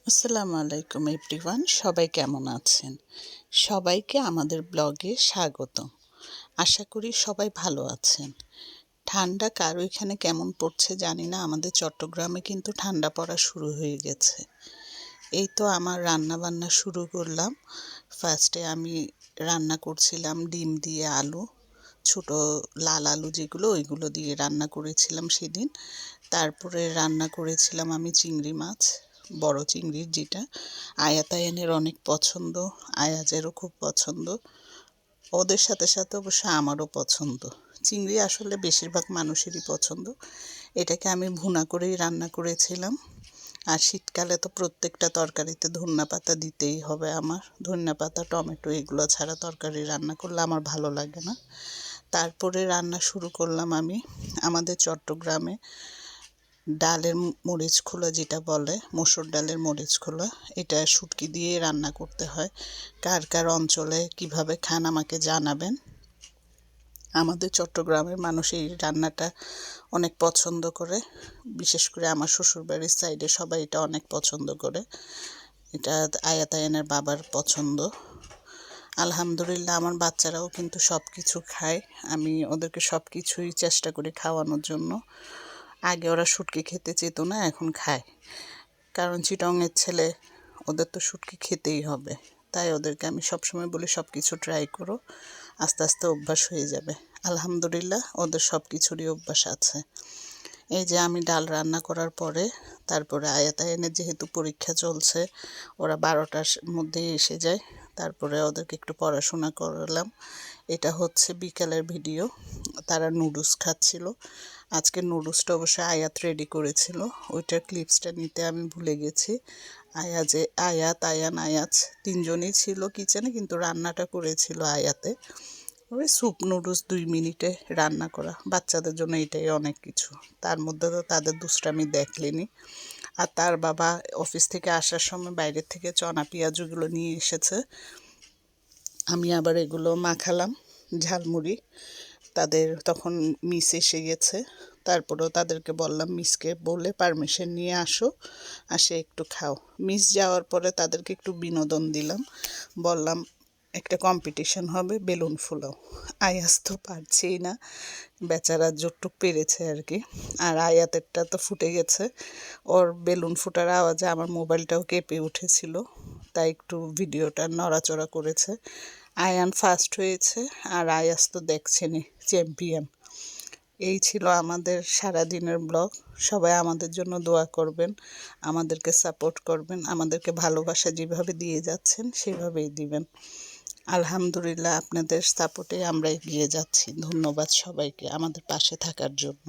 আসসালামু আলাইকুম এভরিওয়ান, সবাই কেমন আছেন? সবাইকে আমাদের ব্লগে স্বাগতম। আশা করি সবাই ভালো আছেন। ঠান্ডা কার ওইখানে কেমন পড়ছে জানি না, আমাদের চট্টগ্রামে কিন্তু ঠান্ডা পড়া শুরু হয়ে গেছে। এই তো আমার রান্না বান্না শুরু করলাম। ফার্স্টে আমি রান্না করছিলাম ডিম দিয়ে আলু, ছোট লাল আলু যেগুলো ওইগুলো দিয়ে রান্না করেছিলাম সেদিন। তারপরে রান্না করেছিলাম আমি চিংড়ি মাছ, বড় চিংড়ির যেটা আয়াতায়নের অনেক পছন্দ, আয়াজেরও খুব পছন্দ, ওদের সাথে সাথে অবশ্য আমারও পছন্দ। চিংড়ি আসলে বেশিরভাগ মানুষেরই পছন্দ। এটাকে আমি ভুনা করেই রান্না করেছিলাম। আর শীতকালে তো প্রত্যেকটা তরকারিতে ধনিয়া পাতা দিতেই হবে আমার। ধনিয়া পাতা, টমেটো এগুলো ছাড়া তরকারি রান্না করলে আমার ভালো লাগে না। তারপরে রান্না শুরু করলাম আমি আমাদের চট্টগ্রামে ডালের মরিচ খোলা, যেটা বলে মসুর ডালের মরিচ খোলা, এটা শুটকি দিয়ে রান্না করতে হয়। কার কার অঞ্চলে কিভাবে খান আমাকে জানাবেন। আমাদের চট্টগ্রামের মানুষ এই রান্নাটা অনেক পছন্দ করে, বিশেষ করে আমার শ্বশুরবাড়ির সাইডে সবাই এটা অনেক পছন্দ করে। এটা আয়াতায়নের বাবার পছন্দ। আলহামদুলিল্লাহ আমার বাচ্চারাও কিন্তু সব কিছু খায়। আমি ওদেরকে সব কিছুই চেষ্টা করি খাওয়ানোর জন্য। আগে ওরা শুটকি খেতে চেত না, এখন খায়। কারণ চিটংয়ের ছেলে, ওদের তো শুটকি খেতেই হবে। তাই ওদেরকে আমি সবসময় বলি সব কিছু ট্রাই করো, আস্তে আস্তে অভ্যাস হয়ে যাবে। আলহামদুলিল্লাহ ওদের সব কিছুরই অভ্যাস আছে। এই যে আমি ডাল রান্না করার পরে তারপরে আয়াতায়নের যেহেতু পরীক্ষা চলছে, ওরা 12টার মধ্যে এসে যায়, তারপরে ওদেরকে একটু পড়াশোনা করালাম। এটা হচ্ছে বিকালের ভিডিও। তারা নুডলস খাচ্ছিল। আজকে নুডলসটা অবশ্যই আয়াত রেডি করেছিল, ওইটার ক্লিপসটা নিতে আমি ভুলে গেছি। আয়াত তিনজনই ছিল কিচেনে, কিন্তু রান্নাটা করেছিল আয়াতে। ওই স্যুপ নুডলস 2 মিনিটে রান্না করা, বাচ্চাদের জন্য এটাই অনেক কিছু। তার মধ্যে তো তাদের দুষ্টামি দেখলেনি। আর তার বাবা অফিস থেকে আসার সময় বাইরের থেকে চনা পেঁয়াজগুলো নিয়ে এসেছে। আমি আবার এগুলো মাখালাম ঝালমুড়ি। তাদের তখন মিস এসে গেছে। তারপরেও তাদেরকে বললাম, মিসকে বলে পারমিশন নিয়ে আসো, আসে একটু খাও। মিস যাওয়ার পরে তাদেরকে একটু বিনোদন দিলাম। বললাম একটা কম্পিটিশন হবে, বেলুন ফুলাও। আয়াস তো পারছেই না, বেচারা যতটুক পেরেছে আর কি। আর আয়াতেরটা তো ফুটে গেছে। ওর বেলুন ফুটার আওয়াজে আমার মোবাইলটাও কেঁপে উঠেছিল, তাই একটু ভিডিওটা নড়াচড়া করেছে। আয়ান ফার্স্ট হয়েছে, আর আয়াস তো দেখছেনই চ্যাম্পিয়ন। এই ছিল আমাদের সারাদিনের ব্লগ। সবাই আমাদের জন্য দোয়া করবেন, আমাদেরকে সাপোর্ট করবেন, আমাদেরকে ভালোবাসা যেভাবে দিয়ে যাচ্ছেন সেভাবেই দিবেন। আলহামদুলিল্লাহ আপনাদের সাপোর্টে আমরা এগিয়ে যাচ্ছি। ধন্যবাদ সবাইকে আমাদের পাশে থাকার জন্য।